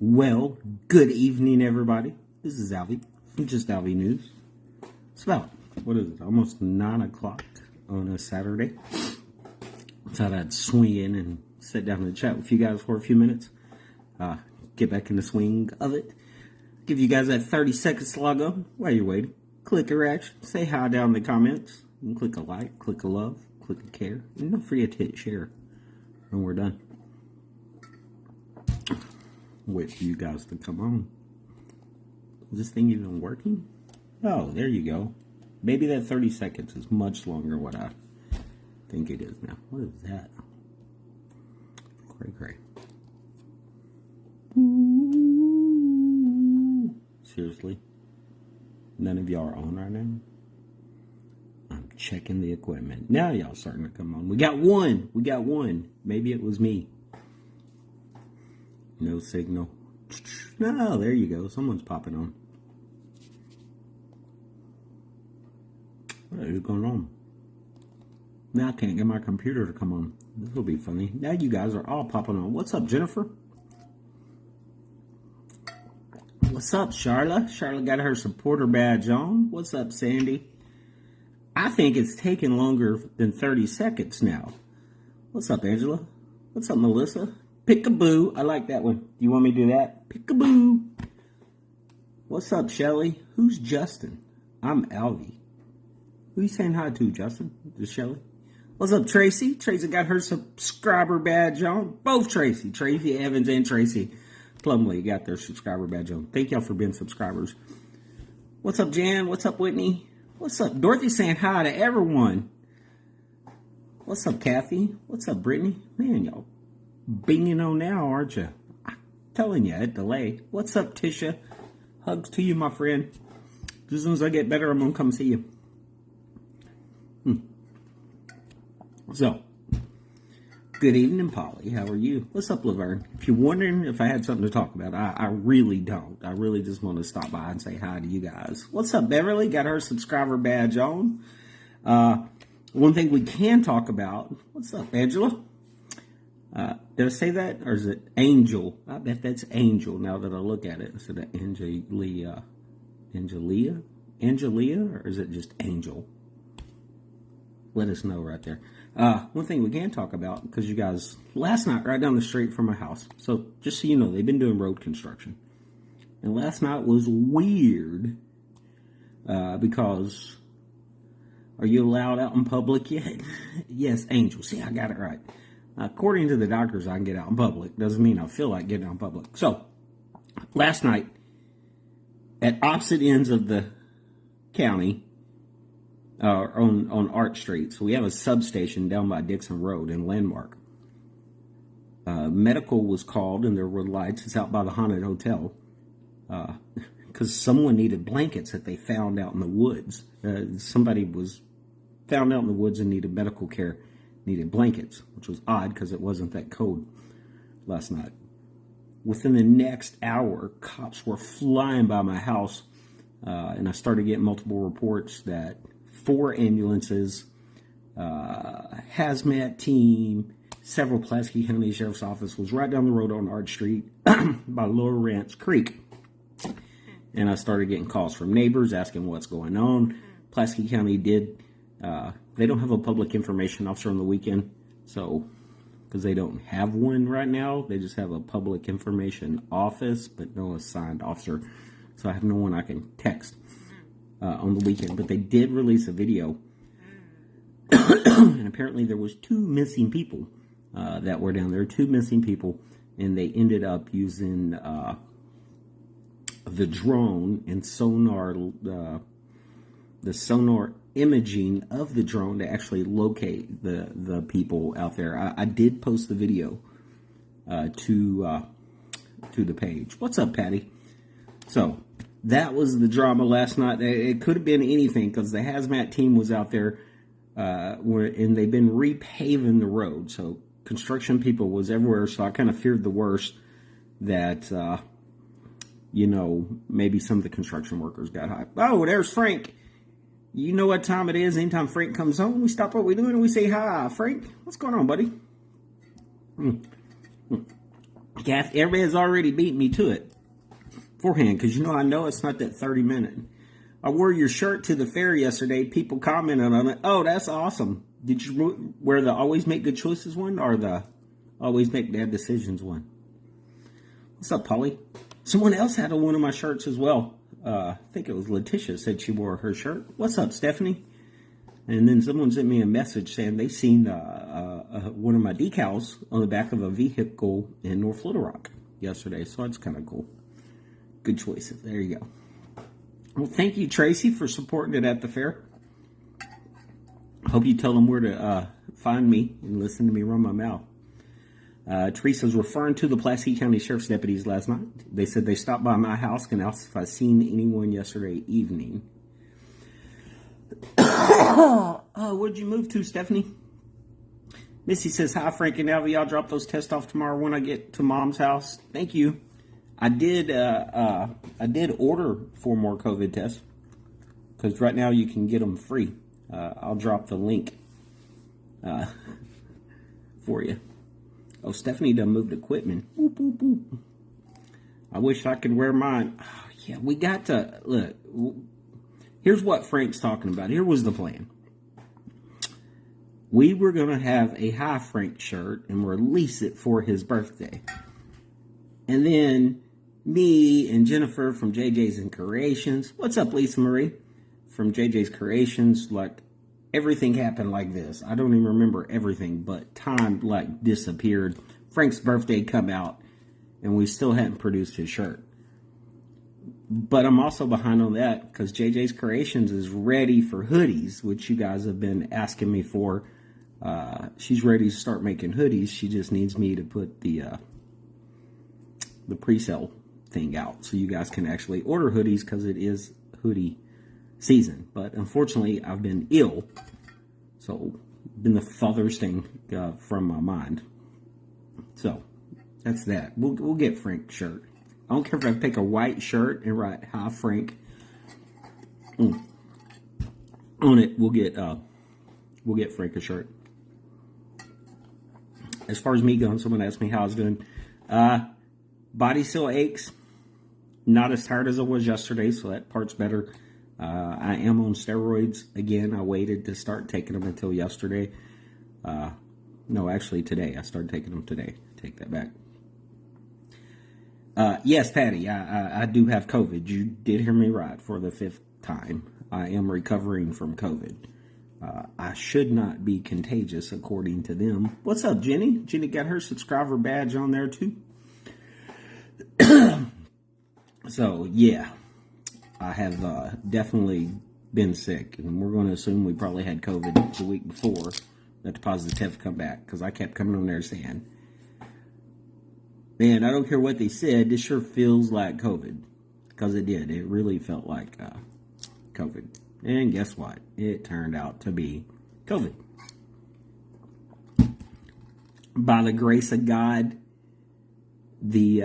Well, good evening, everybody. This is Alvie from Just Alvie News. It's about, what is it, almost 9 o'clock on a Saturday. Thought I'd swing in and sit down and chat with you guys for a few minutes. Get back in the swing of it. Give you guys that 30 seconds to log on while you're waiting. Click a reaction. Say hi down in the comments. You can click a like, click a love, click a care. And don't forget to hit share when we're done. Wait for you guys to come on. Is this thing even working? Oh, there you go. Maybe that 30 seconds is much longer than what I think it is now. What is that? Cray. Seriously? None of y'all are on right now? I'm checking the equipment. Now y'all starting to come on. We got one. Maybe it was me. No signal. No, there you go. Someone's popping on. What is going on? Now I can't get my computer to come on. This will be funny. Now you guys are all popping on. What's up, Jennifer? What's up, Charlotte? Charlotte got her supporter badge on. What's up, Sandy? I think it's taking longer than 30 seconds now. What's up, Angela? What's up, Melissa? Pickaboo. I like that one. Do you want me to do that? Pickaboo. What's up, Shelly? Who's Justin? I'm Alvie. Who you saying hi to, Justin? Just Shelly? What's up, Tracy? Tracy got her subscriber badge on. Both Tracy. Tracy Evans and Tracy Plumley got their subscriber badge on. Thank y'all for being subscribers. What's up, Jan? What's up, Whitney? What's up? Dorothy saying hi to everyone. What's up, Kathy? What's up, Brittany? Man, y'all binging on now, aren't you? I'm telling you, at delay. What's up, Tisha? Hugs to you, my friend. As soon as I get better, I'm going to come see you. So, good evening, Polly. How are you? What's up, Laverne? If you're wondering if I had something to talk about, I really don't. I really just want to stop by and say hi to you guys. What's up, Beverly? Got her subscriber badge on. One thing we can talk about. What's up, Angela? Did I say that? Or is it Angel? I bet that's Angel now that I look at it. Instead of Angelia? Or is it just Angel? Let us know right there. One thing we can talk about, because you guys, last night, right down the street from my house, so just so you know, they've been doing road construction. And last night was weird, because, are you allowed out in public yet? Yes, Angel. See, I got it right. According to the doctors, I can get out in public. Doesn't mean I feel like getting out in public. So, last night, at opposite ends of the county, on Arch Street. So we have a substation down by Dixon Road in Landmark. Medical was called and there were lights. It's out by the haunted hotel. Because someone needed blankets that they found out in the woods. Somebody was found out in the woods and needed medical care, needed blankets, which was odd because it wasn't that cold last night. Within the next hour, cops were flying by my house, and I started getting multiple reports that 4 ambulances, hazmat team, several Pulaski County Sheriff's Office was right down the road on Arch Street by Lower Ranch Creek. And I started getting calls from neighbors asking what's going on. Pulaski County they don't have a public information officer on the weekend, so, because they don't have one right now, they just have a public information office, but no assigned officer. So I have no one I can text on the weekend, but they did release a video, and apparently there was 2 missing people that were down there. 2 missing people, and they ended up using the drone and sonar, the sonar imaging of the drone to actually locate the people out there. I did post the video to the page. What's up, Patty? So that was the drama last night. It could have been anything because the hazmat team was out there, and they've been repaving the road. So construction people was everywhere. So I kind of feared the worst, that maybe some of the construction workers got hyped. Oh, there's Frank. You know what time it is. Anytime Frank comes home, we stop what we're doing and we say hi. Frank, what's going on, buddy? Kath, everybody has already beat me to it beforehand because I know it's not that 30-minute. I wore your shirt to the fair yesterday. People commented on it. Oh, that's awesome. Did you wear the Always Make Good Choices one or the Always Make Bad Decisions one? What's up, Polly? Someone else had one of my shirts as well. I think it was Letitia said she wore her shirt. What's up, Stephanie? And then someone sent me a message saying they seen one of my decals on the back of a vehicle in North Little Rock yesterday. So that's kind of cool. Good choices. There you go. Well, thank you, Tracy, for supporting it at the fair. Hope you tell them where to find me and listen to me run my mouth. Teresa's referring to the Pulaski County Sheriff's deputies last night. They said they stopped by my house and asked if I seen anyone yesterday evening. Where'd you move to, Stephanie? Missy says, hi, Frank and Alvie. I'll drop those tests off tomorrow when I get to Mom's house. Thank you. I did order 4 more COVID tests because right now you can get them free. I'll drop the link for you. Oh, Stephanie done moved equipment. Boop, boop, boop. I wish I could wear mine. Oh, yeah, we got to, look, here's what Frank's talking about. Here was the plan. We were going to have a Hi Frank shirt and release it for his birthday. And then me and Jennifer from JJ's and Creations. What's up, Lisa Marie? From JJ's Creations, like, everything happened like this. I don't even remember everything, but time like disappeared. Frank's birthday come out, and we still hadn't produced his shirt. But I'm also behind on that because JJ's Creations is ready for hoodies, which you guys have been asking me for. She's ready to start making hoodies. She just needs me to put the pre-sale thing out so you guys can actually order hoodies because it is hoodie season. But unfortunately, I've been ill, so been the farthest thing from my mind. So that's that. We'll get Frank's shirt. I don't care if I pick a white shirt and write "Hi Frank" on it. We'll get Frank a shirt. As far as me going, someone asked me how I was doing. Body still aches. Not as tired as I was yesterday, so that part's better. I am on steroids again. I waited to start taking them until yesterday. No, actually today. I started taking them today. Take that back. Yes, Patty, I do have COVID. You did hear me right for the 5th time. I am recovering from COVID. I should not be contagious according to them. What's up, Jenny? Jenny got her subscriber badge on there too. So, yeah. I have definitely been sick, and we're going to assume we probably had COVID the week before that the positive come back, because I kept coming on there saying, man, I don't care what they said, this sure feels like COVID, because it did. It really felt like COVID. And guess what? It turned out to be COVID. By the grace of God, the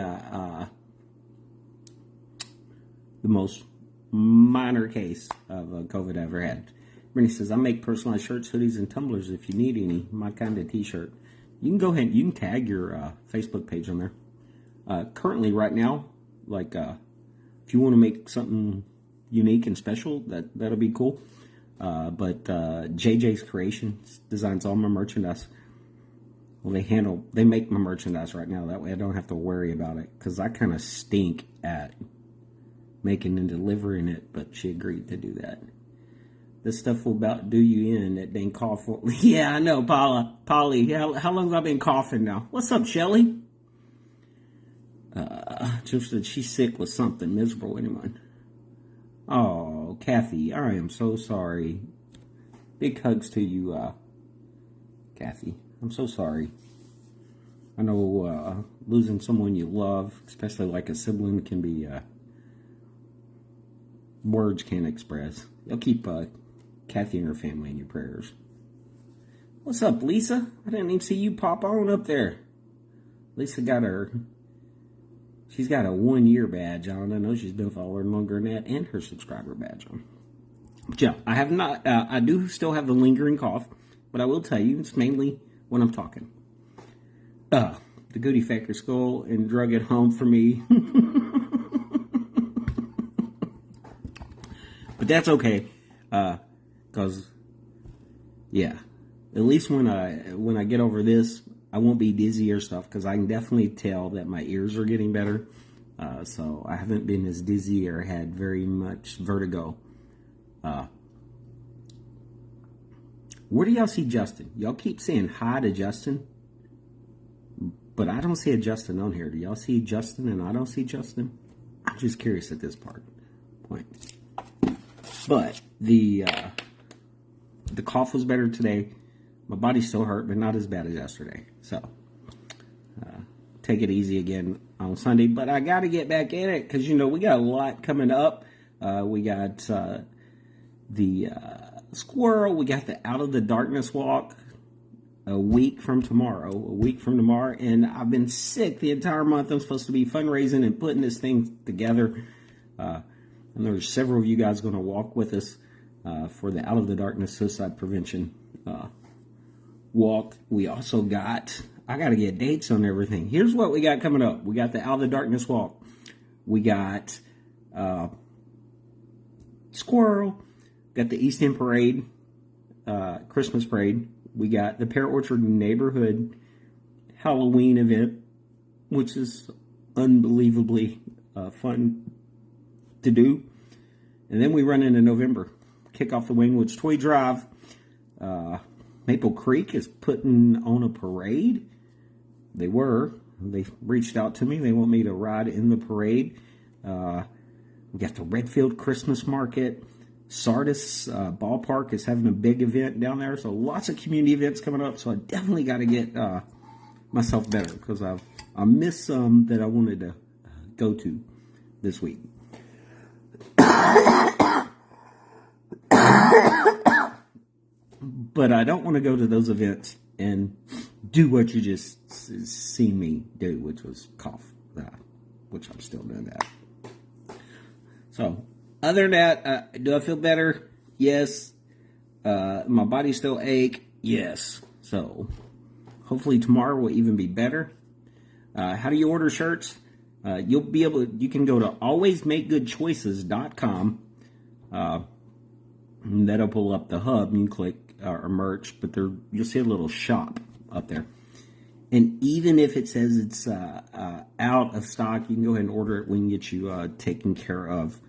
most minor case of COVID I ever had. Brittany says, I make personalized shirts, hoodies, and tumblers if you need any. My kind of t-shirt. You can go ahead and you can tag your Facebook page on there. Currently, right now, like if you want to make something unique and special, that'll be cool. But JJ's Creations designs all my merchandise. Well, they make my merchandise right now. That way I don't have to worry about it, because I kind of stink at making and delivering it, but she agreed to do that. This stuff will about do you in, that dang cough. Yeah, I know, Polly. How long have I been coughing now? What's up, Shelly? Just that she's sick with something miserable anyway. Oh, Kathy, I am so sorry. Big hugs to you, Kathy. I'm so sorry. I know losing someone you love, especially like a sibling, can be words can't express. You'll keep Kathy and her family in your prayers. What's up, Lisa? I didn't even see you pop on up there. Lisa got she's got a 1-year badge on. I know she's been following longer than that, and her subscriber badge on. But yeah, I have not, I do still have the lingering cough, but I will tell you, it's mainly when I'm talking. the Goody Factory skull and drug it home for me. But that's okay, because yeah, at least when I get over this, I won't be dizzy or stuff, because I can definitely tell that my ears are getting better. So I haven't been as dizzy or had very much vertigo. Where do y'all see Justin? Y'all keep saying hi to Justin, but I don't see a Justin on here. Do y'all see Justin and I don't see Justin? I'm just curious at this point. But the cough was better today. My body still hurt, but not as bad as yesterday. So take it easy again on Sunday. But I got to get back in it because, we got a lot coming up. We got the squirrel. We got the Out of the Darkness walk a week from tomorrow. And I've been sick the entire month. I'm supposed to be fundraising and putting this thing together. And there's several of you guys going to walk with us for the Out of the Darkness Suicide Prevention walk. We also I got to get dates on everything. Here's what we got coming up. We got the Out of the Darkness walk. We got squirrel. Got the East End Parade, Christmas Parade. We got the Pear Orchard Neighborhood Halloween event, which is unbelievably fun to do. And then we run into November. Kick off the Wayne Toy Drive. Maple Creek is putting on a parade. They reached out to me. They want me to ride in the parade. We got the Redfield Christmas Market. Sardis Ballpark is having a big event down there. So lots of community events coming up. So I definitely got to get myself better, because I missed some that I wanted to go to this week. But I don't want to go to those events and do what you just seen me do, which was cough, which I'm still doing that. So, other than that, do I feel better? Yes. My body still ache? Yes. So, hopefully tomorrow will even be better. How do you order shirts? You can go to alwaysmakegoodchoices.com. That'll pull up the hub. You can click our merch, but you'll see a little shop up there. And even if it says it's out of stock, you can go ahead and order it. We can get you taken care of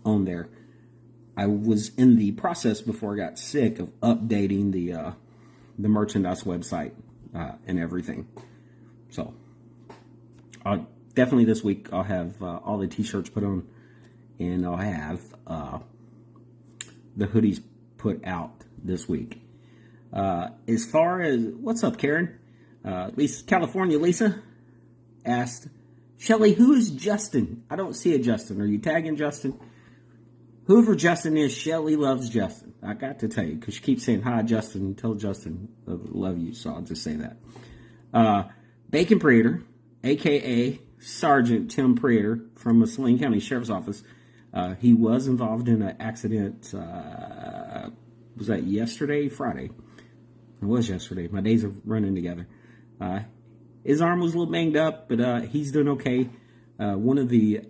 on there. I was in the process before I got sick of updating the merchandise website and everything. So definitely this week I'll have all the t-shirts put on, and I'll have the hoodies put out this week. As far as, what's up, Karen? California Lisa asked, Shelly, who is Justin? I don't see a Justin. Are you tagging Justin? Whoever Justin is, Shelly loves Justin. I got to tell you, because she keeps saying, hi, Justin. Tell Justin I love you, so I'll just say that. Bacon Prater, a.k.a. Sergeant Tim Prater from the Saline County Sheriff's Office. He was involved in an accident, was that yesterday? Friday. It was yesterday. My days are running together. His arm was a little banged up, but he's doing okay. One of the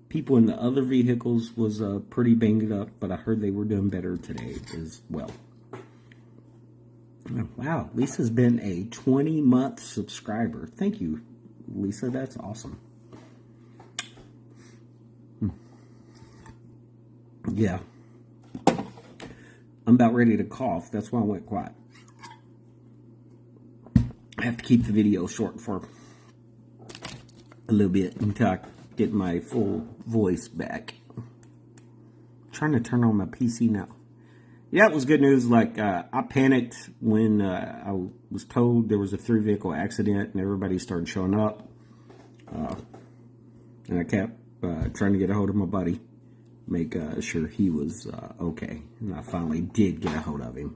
people in the other vehicles was pretty banged up, but I heard they were doing better today as well. Wow, Lisa's been a 20-month subscriber. Thank you, Lisa. That's awesome. Yeah. I'm about ready to cough. That's why I went quiet. I have to keep the video short for a little bit until I get my full voice back. I'm trying to turn on my PC now. Yeah, it was good news. I panicked when I was told there was a 3-vehicle accident and everybody started showing up. And I kept trying to get a hold of my buddy, make sure he was okay. And I finally did get a hold of him.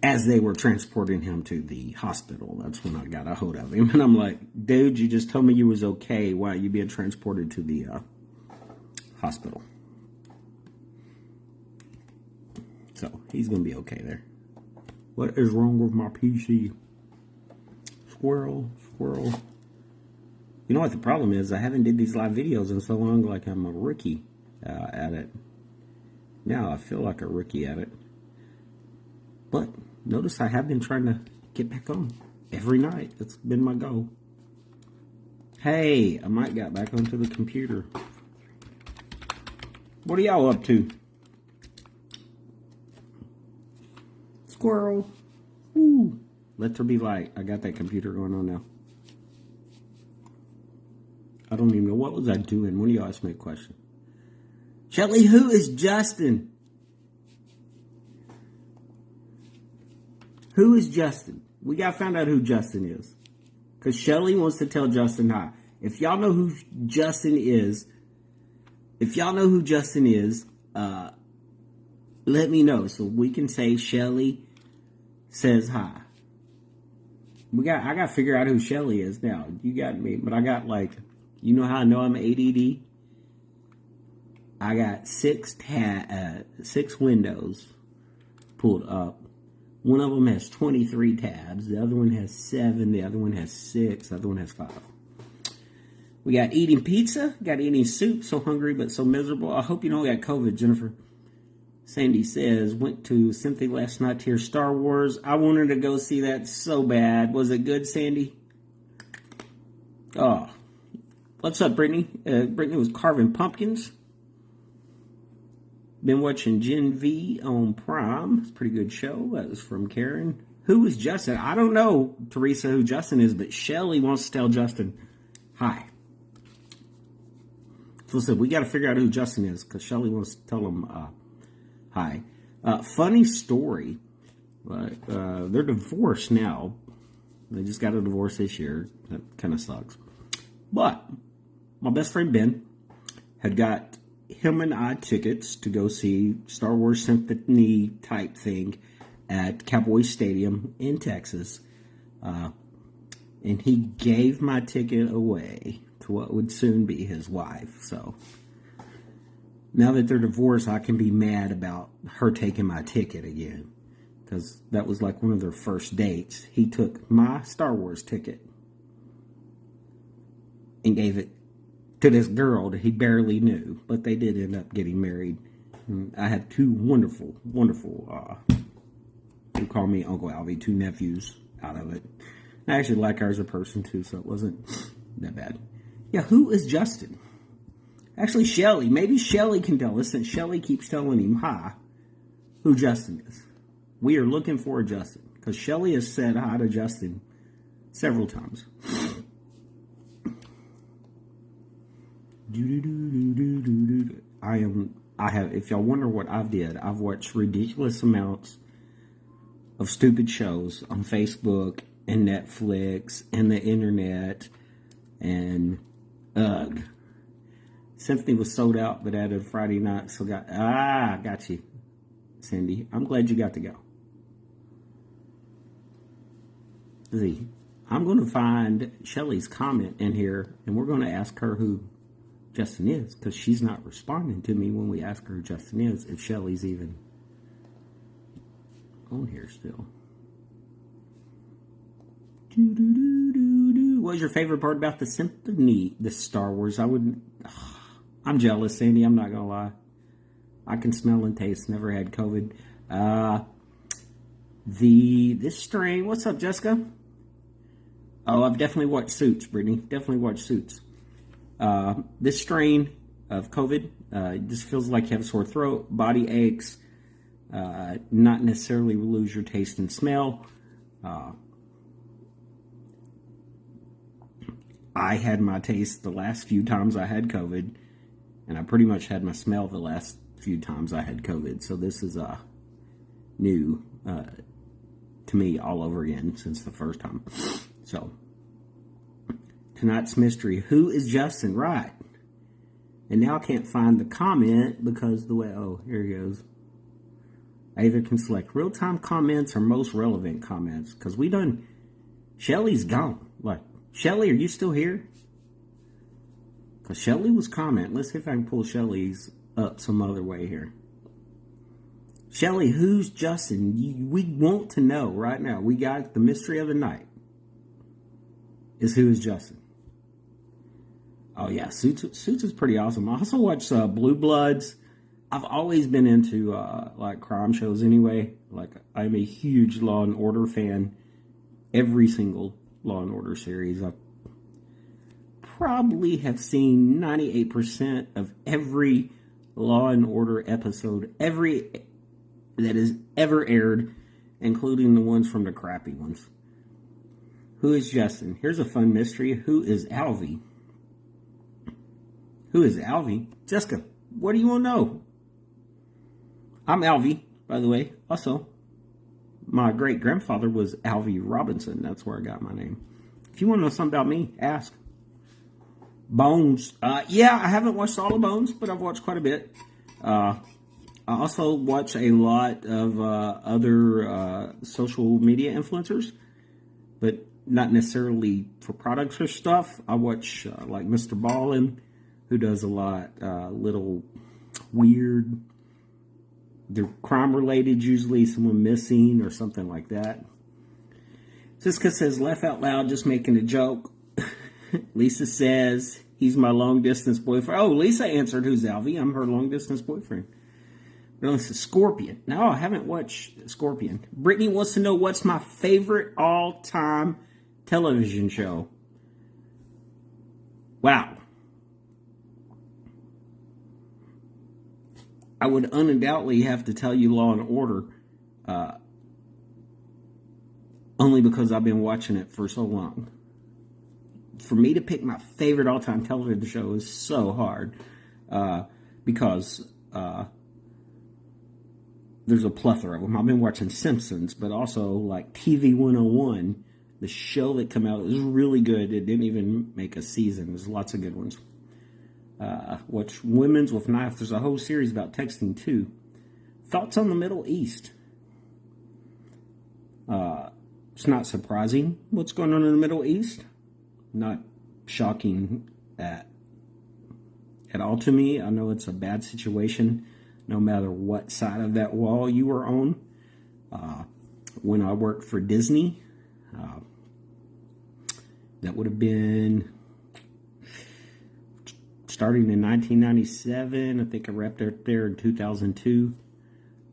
As they were transporting him to the hospital, that's when I got a hold of him. And I'm like, dude, you just told me you was okay. Why are you being transported to the hospital? So, he's going to be okay there. What is wrong with my PC? Squirrel. You know what the problem is? I haven't did these live videos in so long, like I'm a rookie at it. Now I feel like a rookie at it. But notice I have been trying to get back on every night. That's been my goal. Hey, I might get back onto the computer. What are y'all up to? Squirrel. Woo. Let there be light. I got that computer going on now. I don't even know. What was I doing? One of y'all asked me a question. Shelly, who is Justin? Who is Justin? We got to find out who Justin is. Because Shelly wants to tell Justin hi. If y'all know who Justin is, let me know so we can say Shelly says hi. I got to figure out who Shelly is now. You got me, but I got like, you know how I know I'm ADD? I got six windows pulled up. One of them has 23 tabs. The other one has 7. The other one has 6. The other one has 5. We got eating pizza. Got eating soup. So hungry but so miserable. I hope you don't got COVID, Jennifer. Sandy says, went to Symphony last night to hear Star Wars. I wanted to go see that so bad. Was it good, Sandy? Oh. What's up, Brittany? Brittany was carving pumpkins. Been watching Gen V on Prime. It's a pretty good show. That was from Karen. Who is Justin? I don't know, Teresa, who Justin is, but Shelly wants to tell Justin hi. So listen, we got to figure out who Justin is because Shelly wants to tell him hi. Funny story. They're divorced now. They just got a divorce this year. That kind of sucks. But my best friend Ben had got him and I tickets to go see Star Wars Symphony type thing at Cowboy Stadium in Texas. And he gave my ticket away to what would soon be his wife. So now that they're divorced, I can be mad about her taking my ticket again. Because that was like one of their first dates. He took my Star Wars ticket and gave it to this girl that he barely knew, but they did end up getting married. And I had two wonderful, they call me Uncle Alvie, 2 nephews out of it. I actually like her as a person too, so it wasn't that bad. Yeah, who is Justin? Actually, Shelly. Maybe Shelly can tell us, since Shelly keeps telling him hi, who Justin is. We are looking for Justin, because Shelly has said hi to Justin several times. If y'all wonder what I've did, I've watched ridiculous amounts of stupid shows on Facebook and Netflix and the internet, and Symphony was sold out but added Friday night, so got you, Cindy. I'm glad you got to go. See, I'm going to find Shelly's comment in here, and we're going to ask her who Justin is, because she's not responding to me when we ask her who Justin is, if Shelly's even on here still. What was your favorite part about the Symphony, the Star Wars? I'm jealous, Sandy, I'm not going to lie. I can smell and taste, never had COVID. This strain, what's up, Jessica? Oh, I've definitely watched Suits, Brittany, definitely watched Suits. This strain of COVID, it just feels like you have a sore throat, body aches, not necessarily lose your taste and smell. I had my taste the last few times I had COVID, and I pretty much had my smell the last few times I had COVID. So this is new to me all over again since the first time. So tonight's mystery, who is Justin? Right. And now I can't find the comment because the way, oh, here he goes. I either can select real-time comments or most relevant comments, because we done, Shelly's gone. Like, Shelly, are you still here? Because Shelly was commenting. Let's see if I can pull Shelly's up some other way here. Shelly, who's Justin? We want to know right now. We got the mystery of the night. is Who is Justin. Oh yeah, Suits is pretty awesome. I also watch Blue Bloods. I've always been into like crime shows anyway. Like I'm a huge Law and Order fan. Every single Law and Order series. I probably have seen 98% of every Law and Order episode, every that has ever aired, including the ones from the crappy ones. Who is Justin? Here's a fun mystery. Who is Alvie? Who is Alvie? Jessica, what do you want to know? I'm Alvie, by the way. Also, my great-grandfather was Alvie Robinson. That's where I got my name. If you want to know something about me, ask. Bones. Yeah, I haven't watched all of Bones, but I've watched quite a bit. I also watch a lot of other social media influencers, but not necessarily for products or stuff. I watch like Mr. Ballin, who does a lot little weird, they're crime related, usually someone missing or something like that. Jessica says, laugh out loud, just making a joke. Lisa says, he's my long distance boyfriend. Oh, Lisa answered, who's Alvie? I'm her long distance boyfriend. It's Scorpion. No, I haven't watched Scorpion. Brittany wants to know what's my favorite all-time television show. Wow. I would undoubtedly have to tell you Law and Order, only because I've been watching it for so long. For me to pick my favorite all-time television show is so hard, because there's a plethora of them. I've been watching Simpsons, but also like TV 101, the show that came out is really good. It didn't even make a season. There's lots of good ones. Watch Women's with Knife. There's a whole series about texting too. Thoughts on the Middle East? It's not surprising what's going on in the Middle East. Not shocking at all to me. I know it's a bad situation, no matter what side of that wall you were on. When I worked for Disney, that would have been starting in 1997. I think I wrapped up there in 2002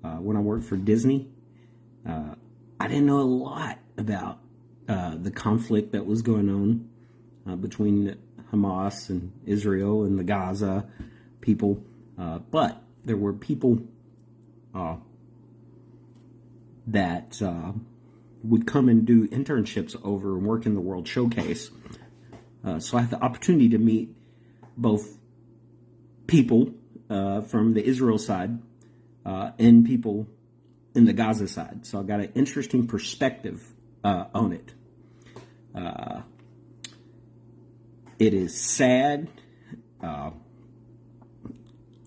when I worked for Disney. I didn't know a lot about the conflict that was going on between Hamas and Israel and the Gaza people. But there were people that would come and do internships over and work in the World Showcase. So I had the opportunity to meet both people from the Israel side and people in the Gaza side. So I got an interesting perspective on it. It is sad.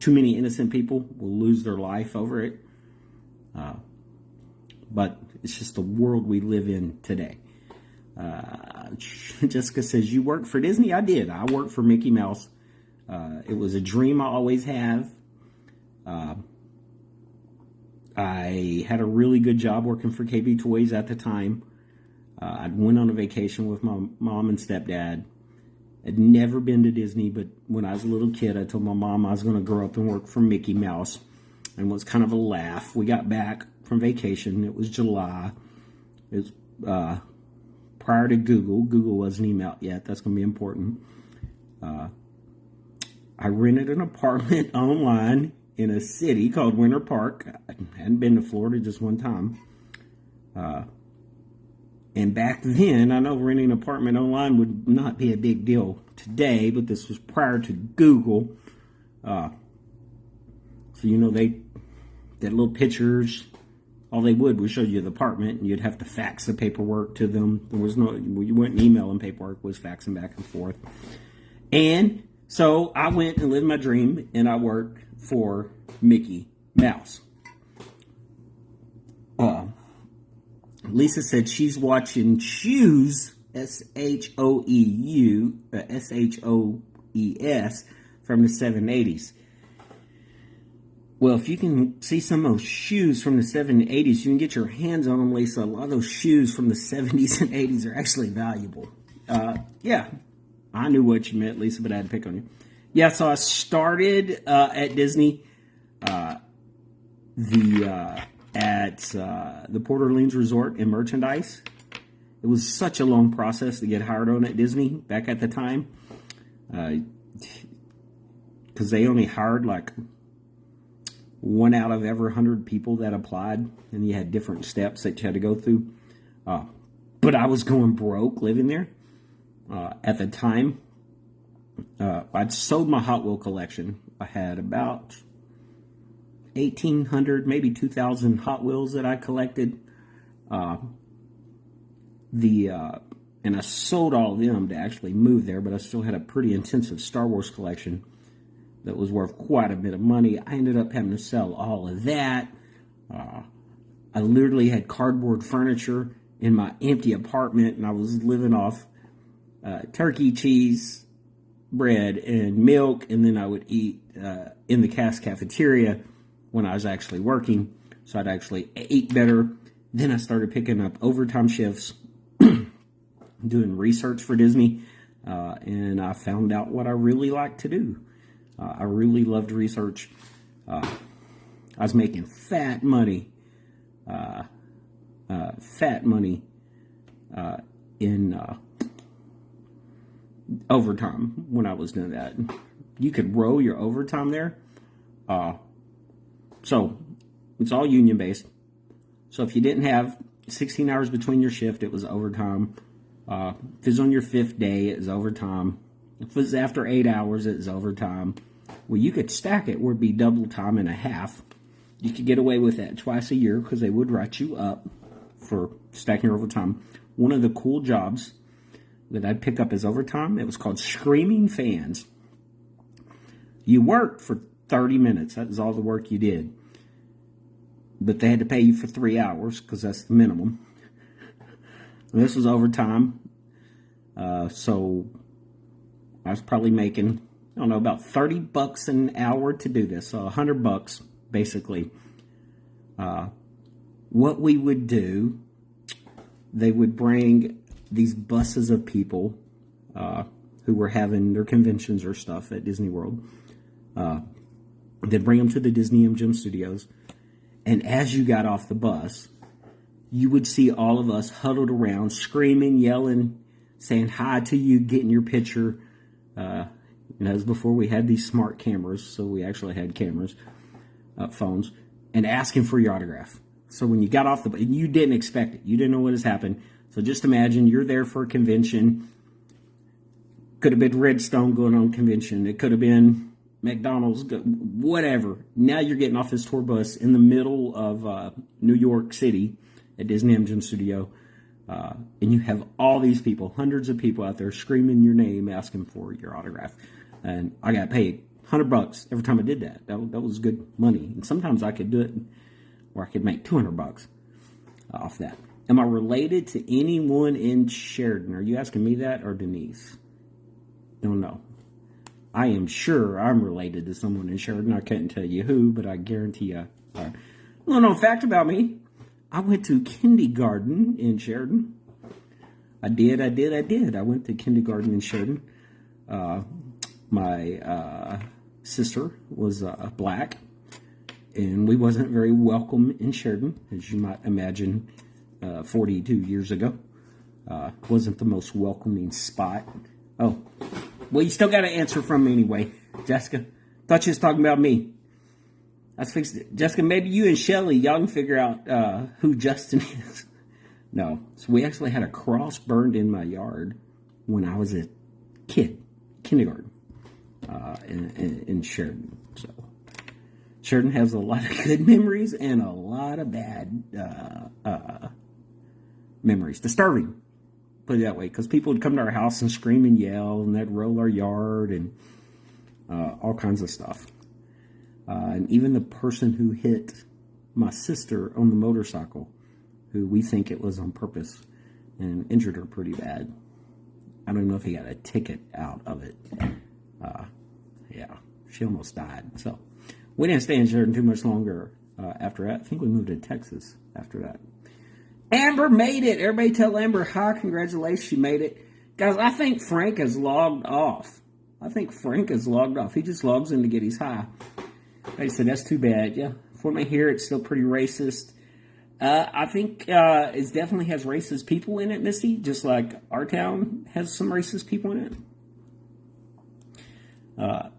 Too many innocent people will lose their life over it. But it's just the world we live in today. Jessica says, you worked for Disney? I did. I worked for Mickey Mouse. It was a dream I always have. I had a really good job working for KB Toys at the time. I went on a vacation with my mom and stepdad. I'd never been to Disney, but when I was a little kid, I told my mom I was going to grow up and work for Mickey Mouse. And it was kind of a laugh. We got back from vacation. It was July. It was prior to Google. Google wasn't even out yet. That's going to be important. I rented an apartment online in a city called Winter Park. I hadn't been to Florida just one time. And back then, I know renting an apartment online would not be a big deal today, but this was prior to Google. So, you know, they did little pictures. All they would show you the apartment, and you'd have to fax the paperwork to them. There was no, you weren't emailing paperwork, it was faxing back and forth. And so I went and lived my dream, and I worked for Mickey Mouse. Lisa said she's watching Shoes, S-H-O-E-U, S-H-O-E-S, from the 780s. Well, if you can see some of those shoes from the 70s, you can get your hands on them, Lisa. A lot of those shoes from the 70s and 80s are actually valuable. Yeah, I knew what you meant, Lisa, but I had to pick on you. Yeah, so I started at Disney, at the Port Orleans Resort and Merchandise. It was such a long process to get hired on at Disney back at the time, because they only hired like 1 out of every 100 people that applied, and you had different steps that you had to go through. But I was going broke living there at the time. I'd sold my Hot Wheel collection. I had about 1,800, maybe 2,000 Hot Wheels that I collected. And I sold all of them to actually move there, but I still had a pretty intensive Star Wars collection that was worth quite a bit of money. I ended up having to sell all of that. I literally had cardboard furniture in my empty apartment, and I was living off turkey, cheese, bread, and milk, and then I would eat in the cafeteria when I was actually working, so I'd actually eat better. Then I started picking up overtime shifts, doing research for Disney, and I found out what I really like to do. I really loved research. I was making fat money in overtime when I was doing that. You could roll your overtime there. So it's all union based. So if you didn't have 16 hours between your shift, it was overtime. If it was on your 5th day, it was overtime. If it was after 8 hours, it was overtime. Well, you could stack it where it'd be double time and a half. You could get away with that twice a year because they would write you up for stacking your overtime. One of the cool jobs that I'd pick up as overtime, it was called Screaming Fans. You worked for 30 minutes. That was all the work you did. But they had to pay you for 3 hours because that's the minimum. And this was overtime. So I was probably making, I don't know, about $30 an hour to do this. So $100 basically. What we would do, they would bring these buses of people who were having their conventions or stuff at Disney World. They'd bring them to the Disney MGM Studios. And as you got off the bus, you would see all of us huddled around, screaming, yelling, saying hi to you, getting your picture. That was before we had these smart cameras, so we actually had cameras, phones, and asking for your autograph. So when you got off the bus, you didn't expect it. You didn't know what has happened. So just imagine you're there for a convention. Could have been Redstone going on convention. It could have been McDonald's, whatever. Now you're getting off this tour bus in the middle of New York City at Disney MGM Studio. And you have all these people, hundreds of people out there screaming your name, asking for your autograph. And I got paid $100 every time I did that. That was good money. And sometimes I could do it where I could make $200 off that. Am I related to anyone in Sheridan? Are you asking me that or Denise? Don't know. I am sure I'm related to someone in Sheridan. I couldn't tell you who, but I guarantee you. Well, no fact about me. I went to kindergarten in Sheridan. I did. I went to kindergarten in Sheridan. My sister was black, and we wasn't very welcome in Sheridan, as you might imagine. 42 years ago, wasn't the most welcoming spot. Oh, well, you still got to answer from me anyway, Jessica. Thought you was talking about me. I fixed it. Jessica, maybe you and Shelly, y'all can figure out who Justin is. No. So we actually had a cross burned in my yard when I was a kid, kindergarten, in Sheridan. So Sheridan has a lot of good memories and a lot of bad memories. Disturbing, put it that way, because people would come to our house and scream and yell, and they'd roll our yard and all kinds of stuff. And even the person who hit my sister on the motorcycle, who we think it was on purpose, and injured her pretty bad. I don't know if he got a ticket out of it. Yeah, she almost died. So we didn't stay in Sheridan too much longer after that. I think we moved to Texas after that. Amber made it. Everybody tell Amber hi. Congratulations. She made it. Guys, I think Frank has logged off. He just logs in to get his high. Like I said, that's too bad. Yeah, from what I hear, it's still pretty racist. I think it definitely has racist people in it, Misty, just like our town has some racist people in it.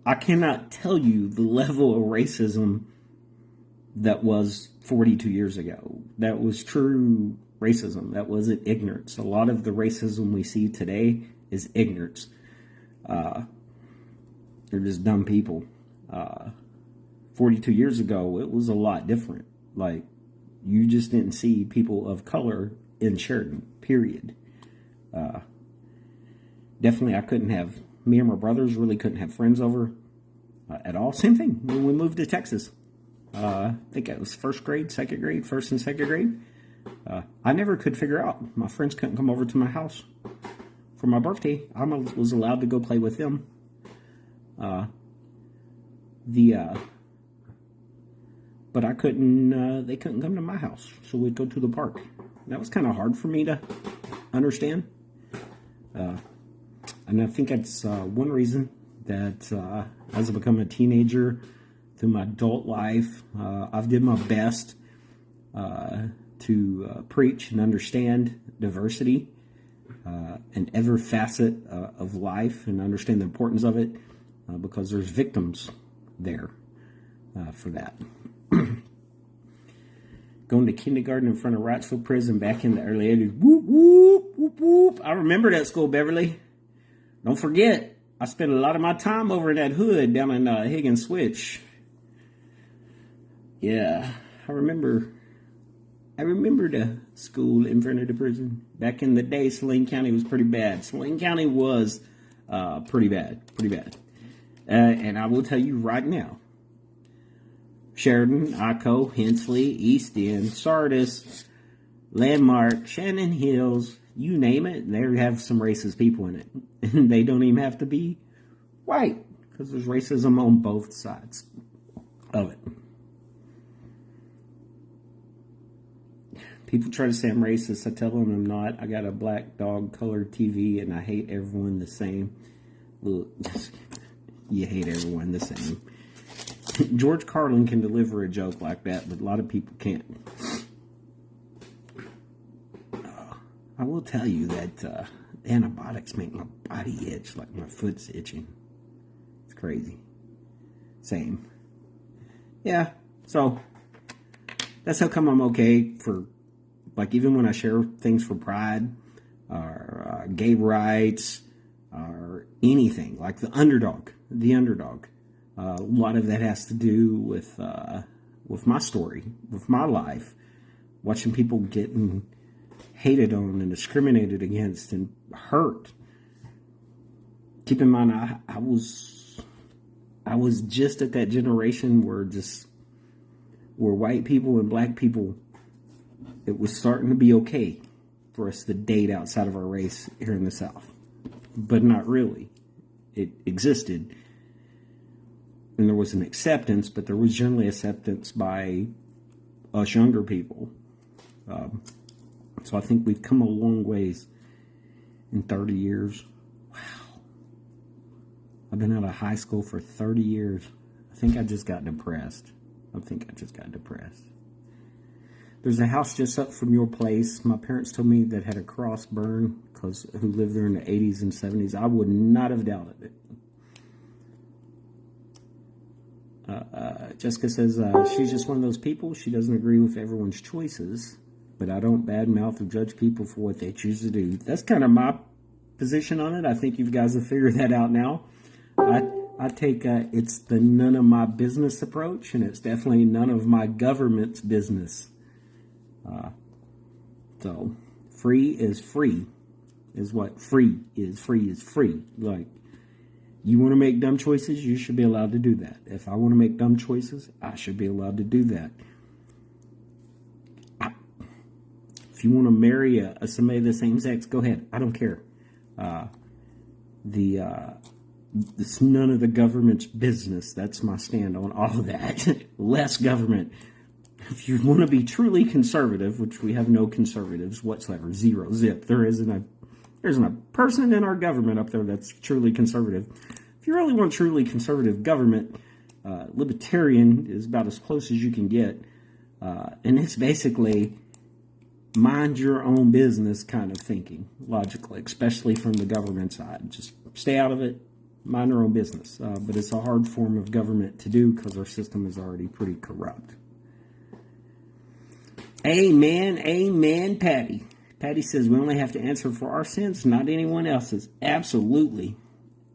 I cannot tell you the level of racism that was 42 years ago. That was true racism. That wasn't ignorance. A lot of the racism we see today is ignorance. They're just dumb people. 42 years ago, it was a lot different. Like, you just didn't see people of color in Sheridan, period. Definitely, me and my brothers really couldn't have friends over at all. Same thing when we moved to Texas. I think it was first and second grade. I never could figure out. My friends couldn't come over to my house for my birthday. I was allowed to go play with them. But I couldn't. They couldn't come to my house, so we'd go to the park. That was kind of hard for me to understand. And I think that's one reason that as I become a teenager, through my adult life, I've did my best to preach and understand diversity and every facet of life and understand the importance of it because there's victims there for that. Going to kindergarten in front of Wrightsville Prison back in the early 80s. Whoop, whoop, whoop, whoop. I remember that school, Beverly. Don't forget, I spent a lot of my time over in that hood down in Higgins Switch. Yeah, I remember the school in front of the prison. Back in the day, Saline County was pretty bad. Saline County was pretty bad. And I will tell you right now, Sheridan, Ico, Hensley, East End, Sardis, Landmark, Shannon Hills, you name it, they have some racist people in it. And they don't even have to be white, because there's racism on both sides of it. People try to say I'm racist. I tell them I'm not. I got a black dog colored TV, and I hate everyone the same. Look, you hate everyone the same. George Carlin can deliver a joke like that, but a lot of people can't. I will tell you that antibiotics make my body itch, like my foot's itching. It's crazy. Same. Yeah, so that's how come I'm okay for, like, even when I share things for pride or gay rights or anything, like the underdog. A lot of that has to do with my story, with my life, watching people getting hated on and discriminated against and hurt. Keep in mind, I was just at that generation where white people and black people, it was starting to be okay for us to date outside of our race here in the South, but not really. It existed. And there was an acceptance, but there was generally acceptance by us younger people. So I think we've come a long ways in 30 years. Wow. I've been out of high school for 30 years. I think I just got depressed. There's a house just up from your place. My parents told me that had a cross burn who lived there in the 80s and 70s. I would not have doubted it. Jessica says she's just one of those people. She doesn't agree with everyone's choices, but I don't badmouth or judge people for what they choose to do. That's kind of my position on it. I think you guys have figured that out now. I take it's the none of my business approach, and it's definitely none of my government's business. So free is free is what free is. Free is free. Like, you want to make dumb choices, you should be allowed to do that. If I want to make dumb choices, I should be allowed to do that. If you want to marry somebody of the same sex, go ahead. I don't care. It's none of the government's business. That's my stand on all of that. Less government. If you want to be truly conservative, which we have no conservatives whatsoever, zero, zip. There isn't There's not a person in our government up there that's truly conservative. If you really want truly conservative government, libertarian is about as close as you can get. And it's basically mind your own business kind of thinking, logically, especially from the government side. Just stay out of it, mind your own business. But it's a hard form of government to do because our system is already pretty corrupt. Amen, amen, Patty. Patty says we only have to answer for our sins, not anyone else's. Absolutely.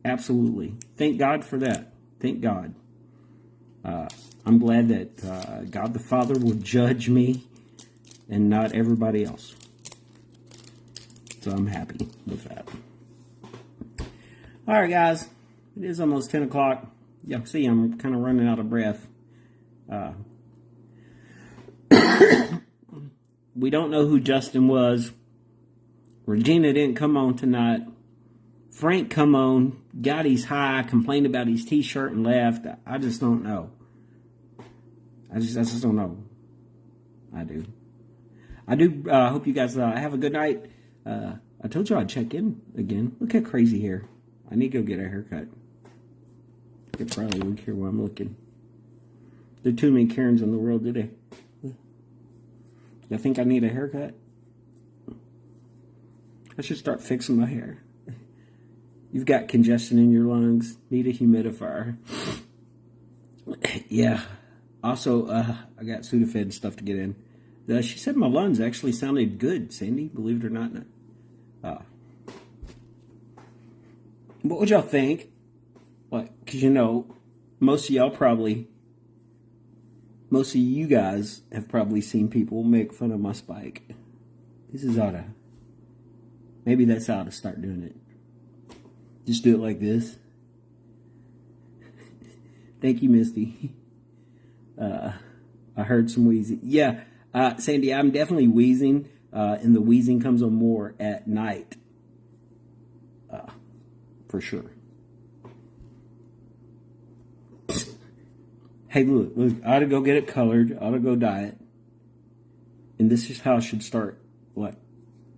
Absolutely. Thank God for that. Thank God. I'm glad that God the Father will judge me and not everybody else. So I'm happy with that. All right, guys. It is almost 10 o'clock. You see, I'm kind of running out of breath. We don't know who Justin was. Regina didn't come on tonight. Frank come on, got his high, complained about his t-shirt and left. I just don't know. I just don't know. I do. Hope you guys have a good night. I told you I'd check in again. Look at crazy hair. I need to go get a haircut. You probably won't care where I'm looking. There are too many Karens in the world, do they? You think I need a haircut? I should start fixing my hair. You've got congestion in your lungs. Need a humidifier. Yeah. Also, I got Sudafed stuff to get in. She said my lungs actually sounded good, Sandy. Believe it or not. What would y'all think? Like, because most of you guys have probably seen people make fun of my spike. This is oughta. Maybe that's how to start doing it. Just do it like this. Thank you, Misty. I heard some wheezing. Yeah, Sandy, I'm definitely wheezing, and the wheezing comes on more at night. For sure. Hey, look, I ought to go get it colored. I ought to go dye it. And this is how I should start, like,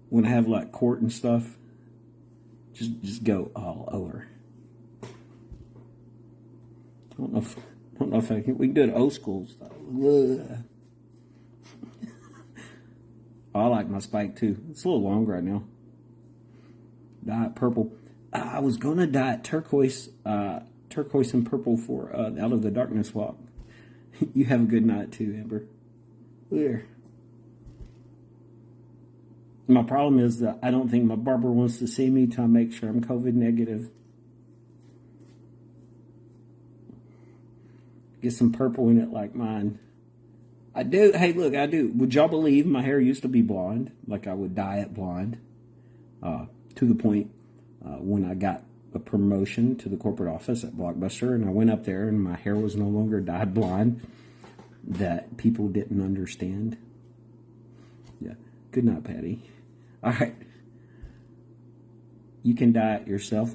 when I have, like, court and stuff. Just go all over. I don't know if I can. We can do it old school stuff. I like my spike too. It's a little long right now. Dye it purple. I was gonna dye it turquoise and purple for Out of the Darkness walk. You have a good night too, Amber. There. My problem is that I don't think my barber wants to see me till I make sure I'm COVID negative. Get some purple in it like mine. I do. Hey, look, I do. Would y'all believe my hair used to be blonde? Like I would dye it blonde. To the point when I got a promotion to the corporate office at Blockbuster, and I went up there and my hair was no longer dyed blonde, that people didn't understand. Yeah. Good night, Patty. All right. You can dye it yourself.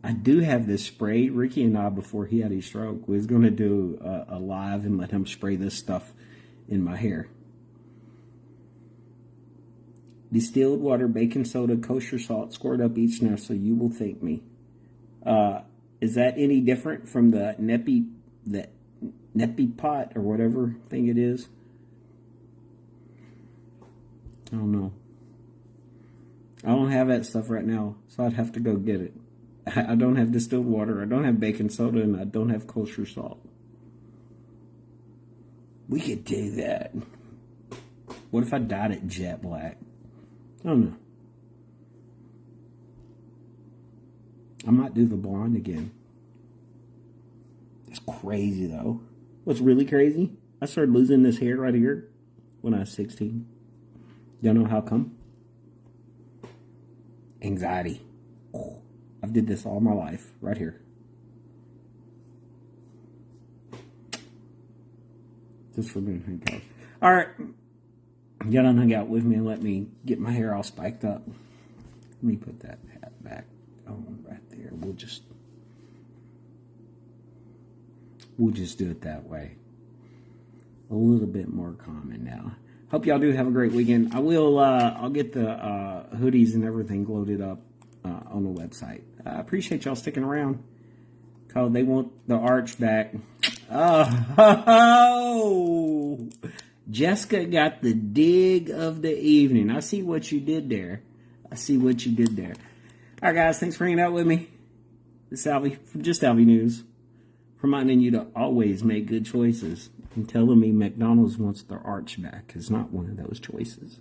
I do have this spray. Ricky and I, before he had his stroke, was going to do a live and let him spray this stuff in my hair. Distilled water, baking soda, kosher salt, squirt up each now so you will thank me. Is that any different from the Nepi pot or whatever thing it is? I don't know. I don't have that stuff right now, so I'd have to go get it. I don't have distilled water, I don't have baking soda, and I don't have kosher salt. We could do that. What if I dyed it jet black? I don't know. I might do the blonde again. It's crazy, though. What's really crazy? I started losing this hair right here when I was 16. Y'all know how come? Anxiety. Oh, I've did this all my life, right here. Just for me, guys. All right. Y'all done hung out with me and let me get my hair all spiked up. Let me put that hat back on right there. We'll just do it that way. A little bit more common now. Hope y'all do have a great weekend. I'll get the hoodies and everything loaded up on the website. I appreciate y'all sticking around. Cause they want the arch back. Oh, Jessica got the dig of the evening. I see what you did there. All right, guys, thanks for hanging out with me. This is Alvie from Just Alvie News, reminding you to always make good choices. And telling me McDonald's wants their arch back is not one of those choices.